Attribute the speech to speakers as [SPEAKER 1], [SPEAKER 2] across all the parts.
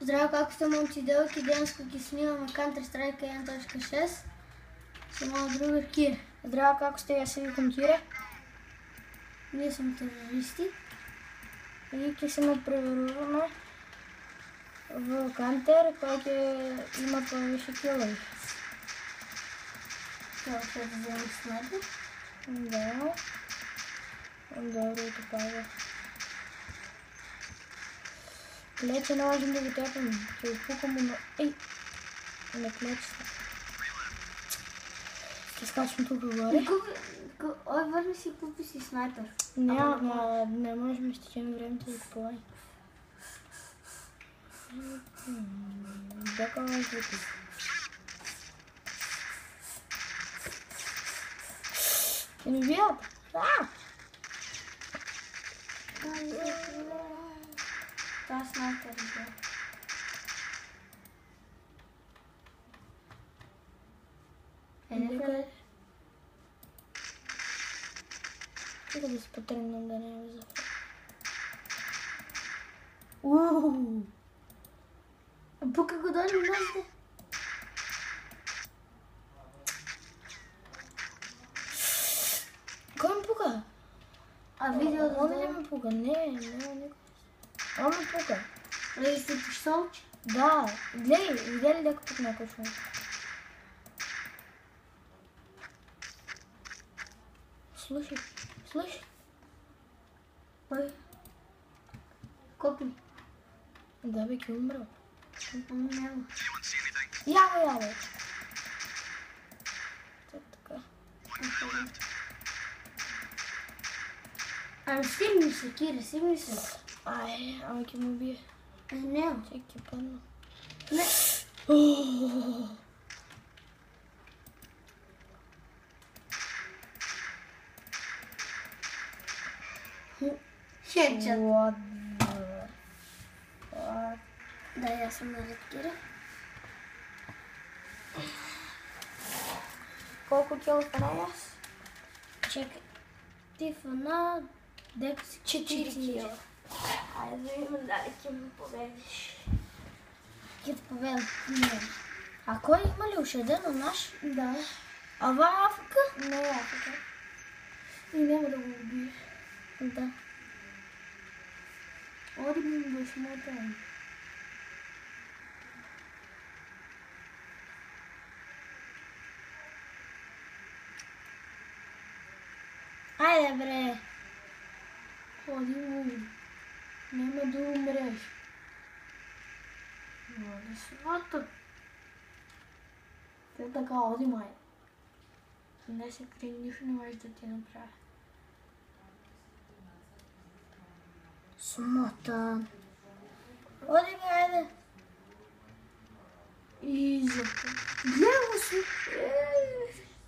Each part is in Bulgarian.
[SPEAKER 1] Zdravo, kako ste momci delki, dejansko ki snimamo Counter-Strike 1.6. Samo drugi kjer.
[SPEAKER 2] Zdravo, kako ste, jaz se vi komentire.
[SPEAKER 1] Nisem teroristi.
[SPEAKER 2] И ке се напреверуваме в Counter, който има повече килови.
[SPEAKER 1] Това ще да вземем снайпер.
[SPEAKER 2] Да. Добре, така е. Клече не можем да го тепаме. Ще опукаме на... Ей! Не клечета. Ще скачам тук горе.
[SPEAKER 1] Ой, върни си, купи си снайпер.
[SPEAKER 2] Няма, не можем да стичаме времето да купуваме. Дека ме купи. Ще ми бият.
[SPEAKER 1] Това снайпер е.
[SPEAKER 2] Нека Чека да се потръгнем да не е за...
[SPEAKER 1] Пука го дали носите.
[SPEAKER 2] Кой ме пука?
[SPEAKER 1] Видео да
[SPEAKER 2] Он не ме пука, не. Он ме пука.
[SPEAKER 1] Или си пищолче?
[SPEAKER 2] Да, гледай, видя ли дека тук някой шум? Слушай.
[SPEAKER 1] Ой. Копи.
[SPEAKER 2] Да бе, ки умрал.
[SPEAKER 1] Няма.
[SPEAKER 2] Яве. Така.
[SPEAKER 1] Стигни се, Кире, стигни се.
[SPEAKER 2] Ай, ама ки му бие.
[SPEAKER 1] Не.
[SPEAKER 2] Чеки падна.
[SPEAKER 1] Не. Хедшот.
[SPEAKER 2] What?
[SPEAKER 1] Да, аз съм наред, Кире.
[SPEAKER 2] Колко кило фана аз?
[SPEAKER 1] Чекай. Ти фана 4 кила.
[SPEAKER 2] Айде да видим дали ки ме победиш.
[SPEAKER 1] Ки те победа? Не.
[SPEAKER 2] А кой има ли още един на наш?
[SPEAKER 1] Да.
[SPEAKER 2] Ава Африка?
[SPEAKER 1] Не е Африка. И няма да го убие.
[SPEAKER 2] Да.
[SPEAKER 1] Оди ми беше моята.
[SPEAKER 2] Айде бре.
[SPEAKER 1] Ходи му. Няма да умреш. Води свата. Те така оди май. Не се крие, нищо не можеш да ти направи.
[SPEAKER 2] Сумота. Оди ми, айде.
[SPEAKER 1] И запа. Гледа си.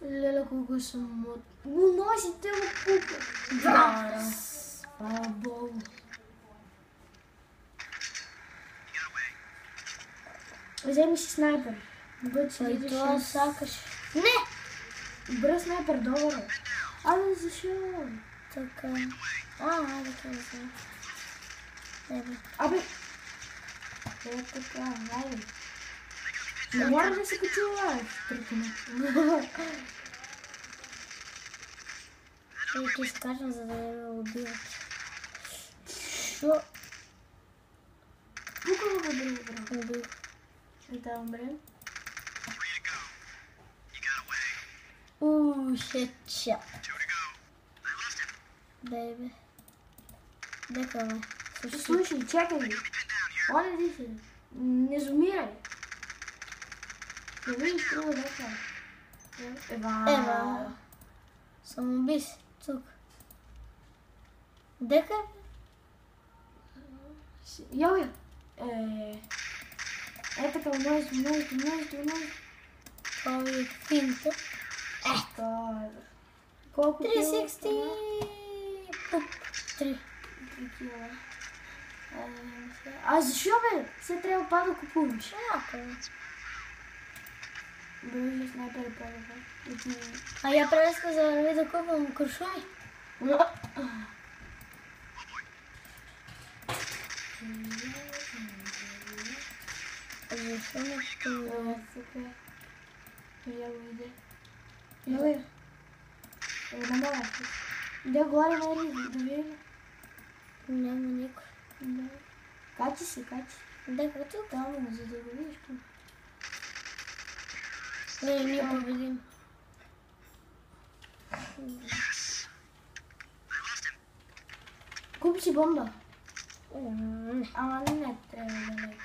[SPEAKER 1] Леле, колко съм мод. Го носите го пука.
[SPEAKER 2] Да.
[SPEAKER 1] Слава Богу. Вземи си снайпер.
[SPEAKER 2] Той това сакаш.
[SPEAKER 1] Не! Бре снайпер, добре. Абе, защо?
[SPEAKER 2] Така. Айде това знам. Ебе.
[SPEAKER 1] Абе. Е така, айде. Не мора да се качуваш.
[SPEAKER 2] Ще ти скачам, за да я убиват. Шо?
[SPEAKER 1] Пука го бъде
[SPEAKER 2] Убих.
[SPEAKER 1] да умрем.
[SPEAKER 2] Хедшот. Бейбе. Дека ме.
[SPEAKER 1] Слушай, чакай. Оля, ди се. Не зумирай. Не видиш какво е дека.
[SPEAKER 2] Ева. Самоубийц. Тук. Дека?
[SPEAKER 1] Йо. Е така, умреш.
[SPEAKER 2] Това е финта.
[SPEAKER 1] Колко
[SPEAKER 2] 360. Пуп. 3.
[SPEAKER 1] кила? А защо бе? Се трябва па да купуваш. Боже, снайпер пада.
[SPEAKER 2] А я преска за да да купам куршуми. Защо не стоя?
[SPEAKER 1] Тук е. Ево иде.
[SPEAKER 2] Ой,
[SPEAKER 1] Не мога. Де горе, Мари, да видим.
[SPEAKER 2] няма никой.
[SPEAKER 1] Да. Качи се, качи.
[SPEAKER 2] Да, като?
[SPEAKER 1] Там, за да го видиш.
[SPEAKER 2] Не, ние победим.
[SPEAKER 1] Купи си бомба.
[SPEAKER 2] Не.
[SPEAKER 1] Ама не трябва да не е.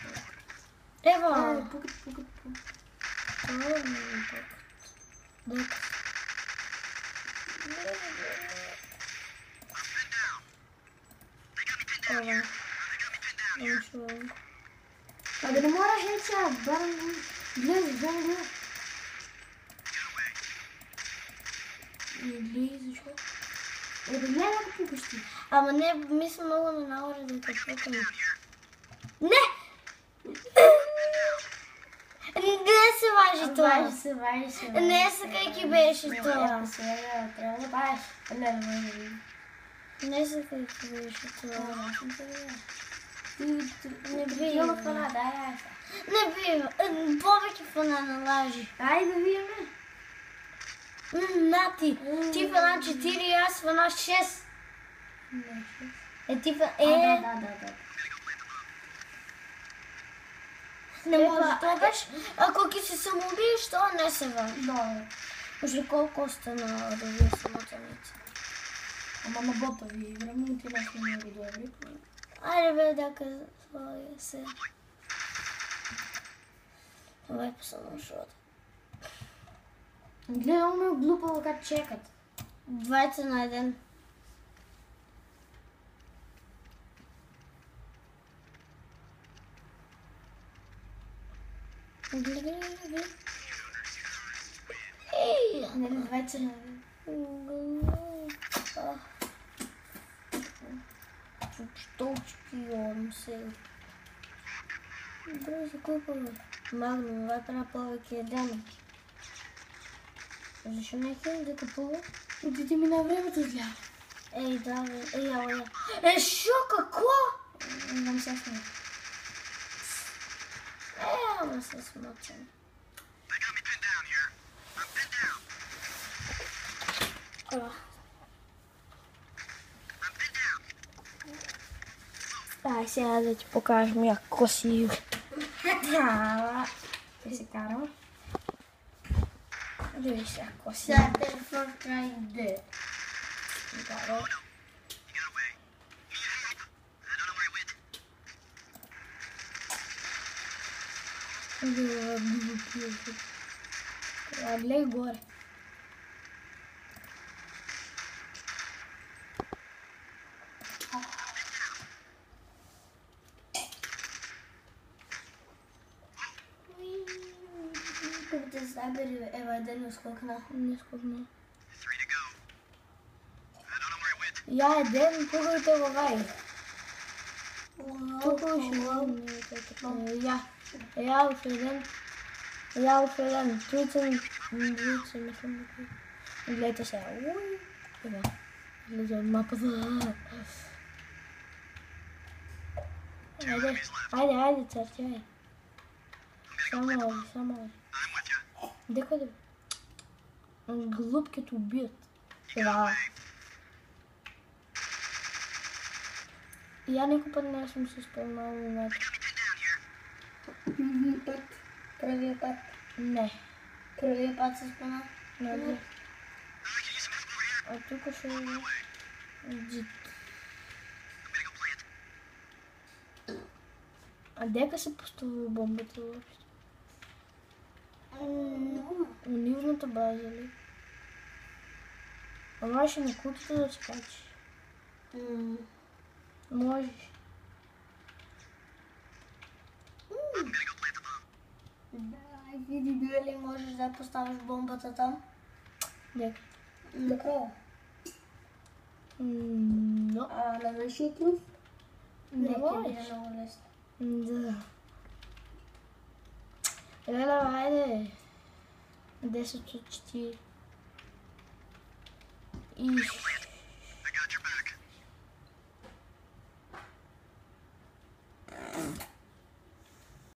[SPEAKER 2] Ева!
[SPEAKER 1] Пукат.
[SPEAKER 2] Това не е пукат. Дека. Това. Ничего.
[SPEAKER 1] А да не мора хедшот, барам го. Гледай. Или защо? Да гледай да пукаш ти.
[SPEAKER 2] Ама не, мисля много на наложи да те пукам. Не! Не се важи това.
[SPEAKER 1] Важи се.
[SPEAKER 2] Не са какви беше това.
[SPEAKER 1] Сега трябва да бавиш. Не може да види.
[SPEAKER 2] Не са какви беше това.
[SPEAKER 1] Не бива фана, дай.
[SPEAKER 2] Не бива. Повече фана налажи.
[SPEAKER 1] Ай да видим.
[SPEAKER 2] Нати, ти фана 4, аз фана 6.
[SPEAKER 1] Не,
[SPEAKER 2] Ти фана...
[SPEAKER 1] да.
[SPEAKER 2] Не може това беше. Ако ки се самоубиеш, това не се важи.
[SPEAKER 1] Да.
[SPEAKER 2] Може колко остана да вие самотаница.
[SPEAKER 1] Ама на бота ви играме и ти нас не много добри.
[SPEAKER 2] Айде бе, дека своя се. Това е посъдно шота.
[SPEAKER 1] Гледам ме глупаво как чекат.
[SPEAKER 2] 20 на 1. Гледай. Ей!
[SPEAKER 1] Нали 20 на 1.
[SPEAKER 2] Что шпион се? Добре, за купаме. Магнум, това трябва повече дамък. Защо не хем да купува?
[SPEAKER 1] Отиде ми на времето зля.
[SPEAKER 2] Ей, да, бе. Ей, ала. Шо, какво?
[SPEAKER 1] Не се сме.
[SPEAKER 2] Ама се смъчам. Ай, сега да ти покажем яко си.
[SPEAKER 1] Ти се карал.
[SPEAKER 2] Да виж яко си.
[SPEAKER 1] Сега телефон край де.
[SPEAKER 2] Карал.
[SPEAKER 1] Лей горе. Как да забери ева да не скокна.
[SPEAKER 2] Не скубна.
[SPEAKER 1] Я един, пугайте го гай.
[SPEAKER 2] Тук
[SPEAKER 1] Я още един. Трицен, мислям. Гледайте сега. Ева. Гледам мапата. Айде, църтяй. Само. Дека да... Глупките убият. Да. Я никой път не съм се спомнал момента.
[SPEAKER 2] Първия път.
[SPEAKER 1] Не.
[SPEAKER 2] Първия път се спомнал.
[SPEAKER 1] Не. А тук ще е... Джит. А дека се поставя бомбата въобще? У нивната база ли? А можеш и на кутите да скачиш. Можеш.
[SPEAKER 2] Види дали можеш да поставиш бомбата там?
[SPEAKER 1] Дека.
[SPEAKER 2] Накрая.
[SPEAKER 1] Но.
[SPEAKER 2] На нашия клуб?
[SPEAKER 1] Не
[SPEAKER 2] можеш.
[SPEAKER 1] можеш.
[SPEAKER 2] Много лесно.
[SPEAKER 1] Да. Лела, хайде. 10 от 4. И